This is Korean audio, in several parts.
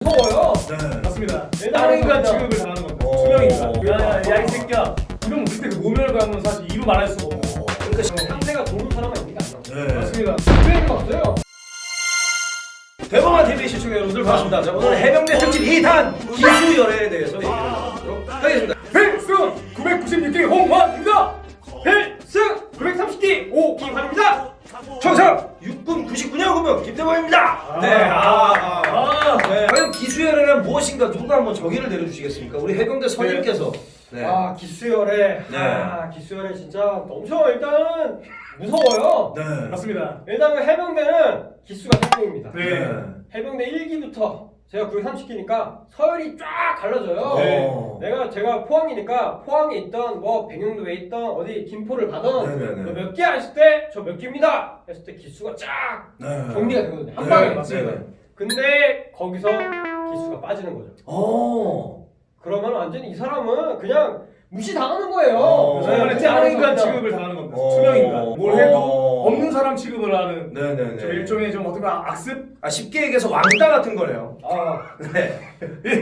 무서워요. 네. 맞습니다. 다른 인간 취급을 당하는 겁니다. 투명인간. 야이 새끼야. 이러면 그때 그 모멸감은 사실 이루 말할 수가 없고. 그러니까 상태가 좋은 사람만 있는 게 아니야. 네. 맞습니다. 유행이 왔어요. 대범한 TV 시청자 여러분들 반갑습니다. 자, 오늘 해병대 특집 2탄 기수열애에 대해서 얘기를 해보도록 하겠습니다. 필승 996기 홍원입니다. 필승 930기 오기환입니다. 청상 육군 99년 군병 김대범입니다. 네. 네. 과연 기수열애란 무엇인가 누가 한번 정의를 내려주시겠습니까? 우리 해병대 선임께서. 네. 아 기수열애. 네. 아 기수열애 진짜 엄청 일단은 무서워요. 네. 맞습니다. 일단 해병대는 기수가 3명입니다. 네. 해병대 1기부터 제가 930기니까 서열이 쫙 갈라져요. 네. 제가 포항이니까 포항에 있던 뭐 백령도에 있던 어디 김포를 가던 네네네. 몇 개 했을 때 저 몇 기입니다 했을 때 기수가 쫙 네. 정리가 되거든요. 한 방에. 맞습니다. 근데 거기서 기수가 빠지는 거죠. 그러면 완전히 이 사람은 그냥 무시당하는 거예요. 저번에 다른 인간 취급을 당하는 겁니다. 투명인간. 뭘 해도 없는 사람 취급을 하는 네네네. 좀 일종의 좀 어떻게 보면 악습? 아 쉽게 얘기해서 왕따 같은 거네요. 네.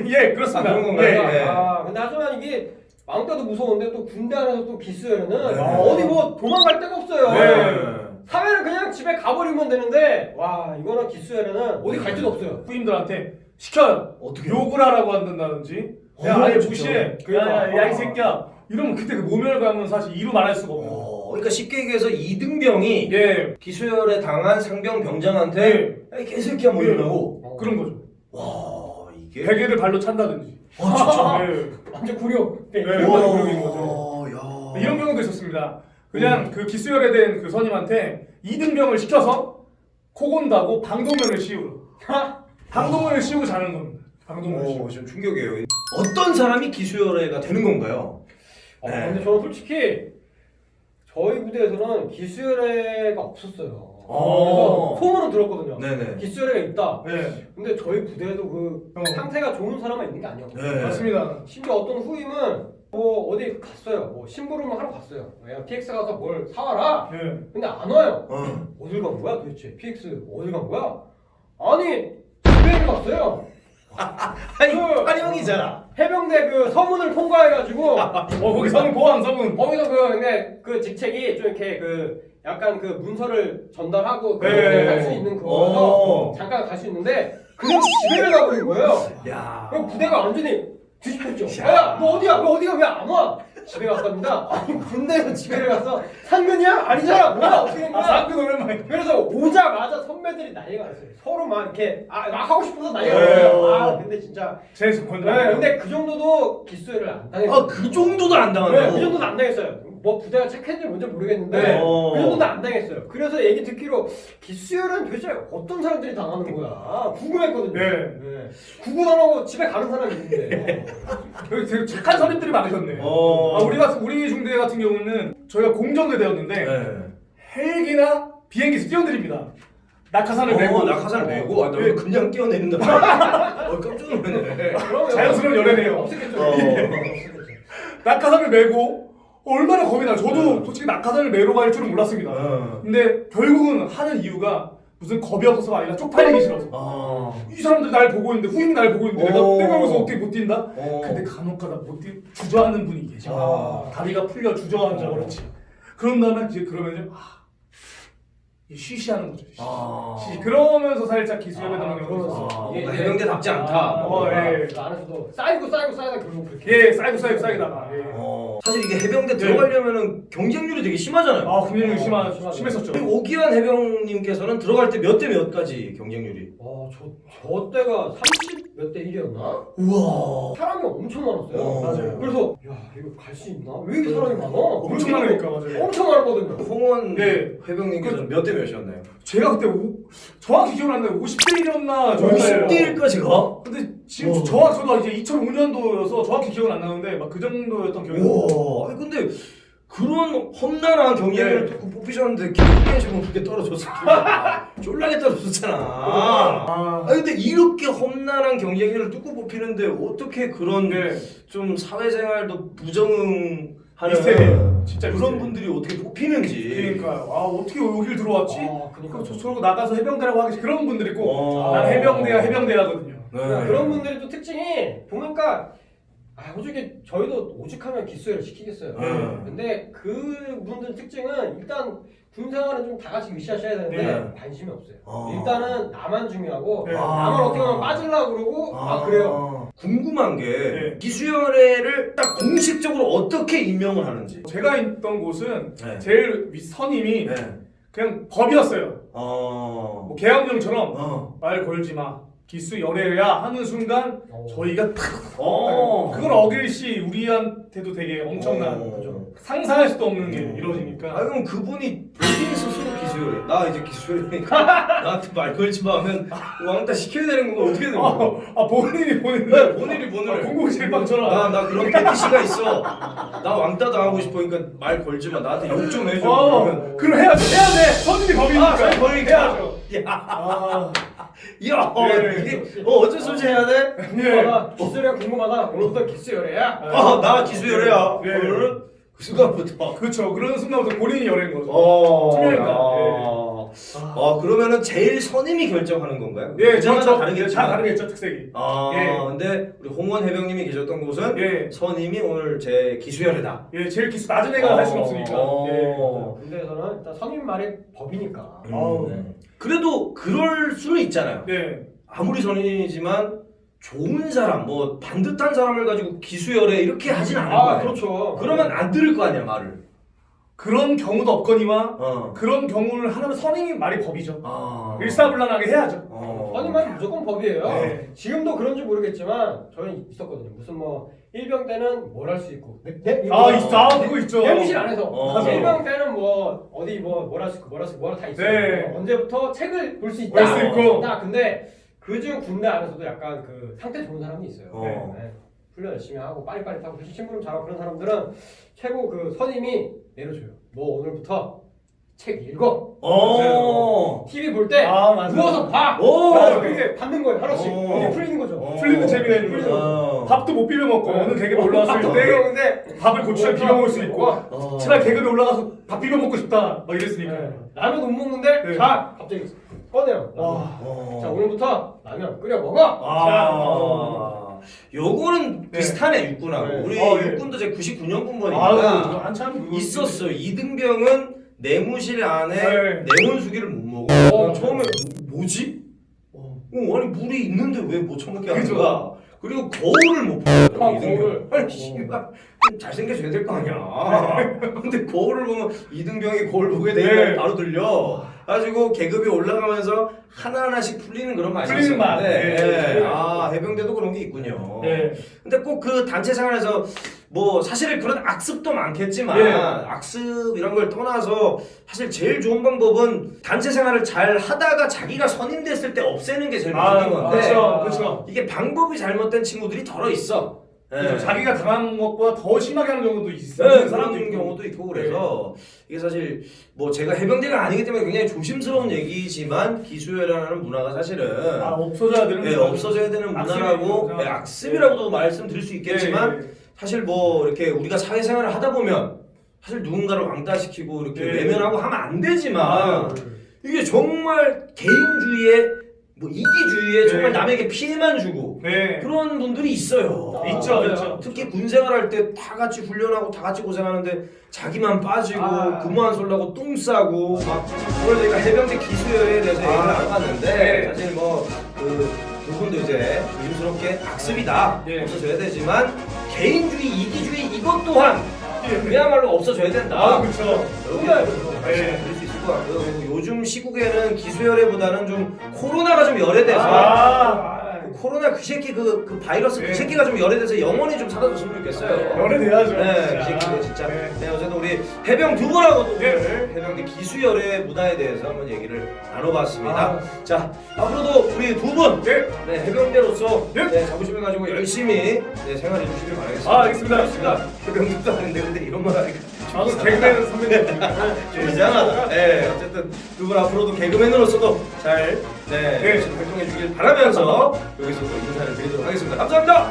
예, 그렇습니다. 아, 그런 건가요? 예. 네. 근데 하지만 이게 왕따도 무서운데 또 군대 안에서 또 기수에는 네. 어디 뭐 도망갈 데가 없어요. 네. 사회는 그냥 집에 가버리면 되는데 와 이거는 기수에는 어디 갈 데도 없어요. 후임들한테 시켜요. 어떻게 욕을 하라고 한다든지. 야, 아예 무시해. 그러니까. 야, 이 새끼야. 이러면 그때 그 모멸감은 사실 이루 말할 수가 없고. 그러니까 쉽게 얘기해서 이등병이 예. 기수열에 당한 상병 병장한테 야, 이 개새끼야 뭐 이러고 그런 거죠. 와 이게 베개를 발로 찬다든지. 진짜 예. 완전 굴욕. 네, 네. 완전 굴욕인 거죠. 야. 이런 경우도 있었습니다. 그냥 그 기수열에 대한 그 선임한테 2등병을 시켜서 코 곤다고 방독면을 씌우러. 방독면을 씌우고 자는 겁니다. 방독면을 씌우고. 좀 충격이에요. 어떤 사람이 기수열애가 되는 건가요? 네. 근데 저는 솔직히 저희 부대에서는 기수열애가 없었어요. 그래서 소문은 들었거든요. 네네. 기수열애가 있다. 네, 근데 저희 부대에도 그 상태가 좋은 사람만 있는 게 아니었고 네. 맞습니다. 심지어 어떤 후임은 뭐 어디 갔어요. 뭐 심부름을 하러 갔어요. 야 PX 가서 뭘 사와라. 네. 근데 안 와요. 어딜 간 거야 도대체? PX 어딜 간 거야? 아니 집에 갔어요. 아니 환영이잖아. 해병대 그 서문을 통과해가지고 거기 서문 보안 서문. 거기서 근데 그 직책이 좀 이렇게 그 약간 그 문서를 전달하고 네. 할 수 있는 그거라서 잠깐 갈 수 있는데 그냥 집에를 가버린 거예요. 야. 그럼 부대가 완전히 뒤집혔죠. 야, 너 어디야? 너 어디가 왜 안 와? 집에 갔답니다. 아니 군대에서 집에를 가서 상근이야? 아니잖아. 뭐야? 어떻게 된 거야? 상근 오랜만에. 그래서 오자마자 선배들이 난리가 났어요. 서로 막 이렇게 막 하고 싶어서 난리가 네. 났어요. 근데 진짜 제일 건조. 네, 근데 그 정도도 기수회를 안 당했어요. 그 정도도 안 네, 당한다고? 그 정도는 안 당했어요. 뭐 부대가 착했는지 뭔지 모르겠는데 네. 그 정도는 안 당했어요. 그래서 얘기 듣기로 기수열은 도대체 어떤 사람들이 당하는 거야 궁금했거든요. 네. 구구당하고 집에 가는 사람이 있는데 여기 되게 착한 선임들이 많으셨네. 우리 중대 같은 경우는 저희가 공정대대였는데 네. 헬기나 비행기에서 뛰어내립니다. 낙하산을 메고. 낙하산을 메고? 아, 나 네. 그냥 뛰어내린다. 깜짝 놀랐네. 자연스러운 연애네요. 없었겠죠. 낙하산을 메고 얼마나 겁이 나요. 저도 솔직히 낙하산을 메러 갈 줄은 몰랐습니다. 근데 결국은 하는 이유가 무슨 겁이 없어서가 아니라 쪽팔리기 싫어서. 이 사람들 날 보고 있는데 후임이 날 보고 있는데 내가 여기서 어떻게 못 뛴다? 근데 간혹가다 못 뛰, 주저하는 분이 계셔. 다리가 풀려 주저앉아 그렇지. 그런 다음에 이제 그러면 이제 쉬쉬하는 거죠. 쉬쉬. 그러면서 살짝 기수열에 당하는 거죠. 이게 해병대답지 않다. 그 안에서도 쌓이고 결국 그렇게. 예, 쌓이다가. 사실 이게 해병대 들어가려면은 경쟁률이 되게 심하잖아요. 굉장히 심했었죠. 오기환 해병님께서는 들어갈 때 몇 대 몇까지 경쟁률이? 저 때가 30 몇 대 1이었나? 우와. 사람이 엄청 많았어요. 맞아요. 그래서 야 이거 갈 수 있나? 왜 이렇게 사람이 많아? 엄청 많으니까 맞아요. 엄청 많았거든요. 홍원 네. 해병님께서는 몇 대 몇이었나요? 제가 그때 정확히 기억 안 나요. 50대 1이었나 50대 1까지 가? 근데 지금 저도 이제 2005년도여서 정확히 기억은 안 나는데 막 그 정도였던 기억이 나요. 우와. 아니 근데 그런 험난한 경쟁을 네. 듣고 뽑히셨는데 기분이 지금 그렇게 떨어졌어. 쫄라게 떨어졌잖아. 아니 근데 이렇게 험난한 경쟁을 뚫고 뽑히는데 어떻게 그런 좀 사회생활도 부정하는 진짜 그런 미스테리. 분들이 어떻게 뽑히는지. 그러니까 어떻게 여기를 들어왔지? 그러니까 저러고 나가서 해병대라고 하겠지. 그런 분들이 꼭 난 해병대야 해병대라거든요. 그러니까 그런 분들이 또 특징이 보니까 솔직히 저희도 오죽하면 기수회를 시키겠어요. 근데 그분들 특징은 일단 군생활은 좀 다 같이 으쌰으쌰해야 되는데 관심이 없어요. 일단은 나만 중요하고 나만 어떻게 하면 빠지려고 그러고 그래요. 궁금한 게 기수연회를 딱 공식적으로 어떻게 임명을 하는지. 제가 있던 곳은 제일 윗 선임이 그냥 법이었어요. 뭐 계엄령처럼 말 걸지 마. 기수 열애야 하는 순간 저희가 그걸 어길 시 우리한테도 되게 엄청난 상상할 수도 없는 게 이루어지니까. 그럼 그분이 본인 스스로 기수열애. 나 이제 기수열애니까 나한테 말 걸지 마 하면 왕따 시켜야 되는 건가 어떻게 되는 거야? 본인이 본인이 본인을. 공공실방처럼. 나 그런 패티시가 있어. 나 왕따 당하고 싶으니까 말 걸지 마. 나한테 욕 좀 해줘. 그럼 해야 돼. 선임이 법이니까. 선임이 법이니까. 해야죠. 이게 어쩔 수 없이 해야 돼? 궁금하다. 기수열애가 궁금하다. 오늘부터 기수열애야. 나 기수열애야. 오늘은 그 순간부터. 그렇죠. 그런 순간부터 본인이 열애인 거죠. 투명인가. 그러면은 제일 선임이 결정하는 건가요? 그렇죠. 다르겠지만. 다 다르겠죠, 특색이. 근데 우리 홍원 해병님이 계셨던 곳은 선임이 오늘 제 기수열애다. 제일 기수 낮은 애가 할 수는 없으니까. 군대에서는 일단 선임 말이 법이니까. 그래도 그럴 수는 있잖아요. 네. 아무리 선임이지만 좋은 사람, 뭐 반듯한 사람을 가지고 기수열애 이렇게 하진 않을 거예요. 그렇죠. 그러면 안 들을 거 아니야 말을. 그런 경우도 없거니와 그런 경우를 하려면 선임이 말이 법이죠. 일사불란하게 해야죠. 선임 말이 무조건 법이에요. 네. 지금도 그런지 모르겠지만 저희 있었거든요. 무슨 뭐 일병 때는 뭘 할 수 있고. 그거 있죠. 대무실 안에서 맞아. 일병 때는 뭐 어디 뭘 할 수 있고 뭘 다 있어요. 네. 언제부터 책을 볼 수 있다. 볼 수 있고. 근데 그중 군대 안에서도 약간 그 상태 좋은 사람이 있어요. 네. 훈련 열심히 하고 빠릿빠릿하고 심부름 잘하고 그런 사람들은 최고 그 선임이 내려줘요. 너 오늘부터 책 읽어. TV 볼 때 누워서 봐. 그게 받는 거예요. 하루씩. 이게 풀리는 거죠. 풀리는 재미가 있는 거죠. 밥도 못 비벼 먹고 어느 계급에 올라왔을 때 근데 밥을 고추장 비벼 먹을 수 있고 제발 계급에 올라가서 밥 비벼 먹고 싶다 막 이랬으니까. 라면 못 먹는데 자 갑자기 꺼내요. 자 오늘부터 라면 끓여 먹어. 요거는 비슷하네 육군하고. 우리 육군도 제 99년 군번이니까 한참 있었어요. 이등병은 내무실 안에 내몬수기를 못 먹어. 처음에 뭐지? 아니 물이 있는데 왜 못 처먹게 하는 거야? 그리고 거울을 못 봐요. 이등병. 아니 씨발 좀 잘생겨져야 될 거 아니야. 근데 거울을 보면 이등병이 거울 보게 되면 바로 들려. 가지고 계급이 올라가면서 하나하나씩 풀리는 그런 맛이 있었는데 해병대도 그런 게 있군요. 근데 꼭 그 단체 생활에서 뭐 사실 그런 악습도 많겠지만 악습 이런 걸 떠나서 사실 제일 좋은 방법은 단체 생활을 잘 하다가 자기가 선임됐을 때 없애는 게 제일 좋은 건데 그렇죠. 이게 방법이 잘못된 친구들이 덜어 있어. 자기가 당한 것보다 더 심하게 하는 경우도 있어요. 사람들인 경우도 있고 그래서 이게 사실 뭐 제가 해병대가 아니기 때문에 굉장히 조심스러운 얘기지만 기수열애라는 문화가 사실은 없어져야 되는 없어져야 되는 문화라고 악습이라고도 말씀드릴 수 있겠지만 사실 뭐 이렇게 우리가 사회생활을 하다 보면 사실 누군가를 왕따시키고 이렇게 외면하고 하면 안 되지만 이게 정말 개인주의에 뭐 이기주의에 정말 남에게 피해만 주고 그런 분들이 있어요. 있죠. 특히 군생활할 때 다 같이 훈련하고 다 같이 고생하는데 자기만 빠지고 근무 안 쏠라고 똥 싸고 막 오늘 저희가 해병대 기수열애에 대해서 얘기를 나눠봤는데 사실 뭐 두 분도 이제 조심스럽게 악습이다 없어져야 되지만 개인주의, 이기주의 이것 또한 그야말로 없어져야 된다. 그렇죠. 드릴 수 있을 것 같고요. 그리고 요즘 시국에는 기수열애보다는 좀 코로나가 좀 열애돼서 코로나 그 새끼 그 바이러스 그 새끼가 좀 열애돼서 영원히 좀 사라졌으면 좋겠어요. 열애돼야죠. 그 새끼가 진짜. 어쨌든 우리 해병 두 분하고 또 오늘 해병대 기수열애 문화에 대해서 한번 얘기를 나눠봤습니다. 자 앞으로도 우리 두 분 해병대로서 자부심을 가지고 열심히 생활해 주시길 바라겠습니다. 알겠습니다. 해병대도 아닌데 근데 이런 말 하니까 개그맨 선배님 좀 이상하다. 어쨌든 두 분 앞으로도 개그맨으로서도 잘 활동해 주길 바라면서 여기서 또 인사를 드리도록 하겠습니다. 감사합니다.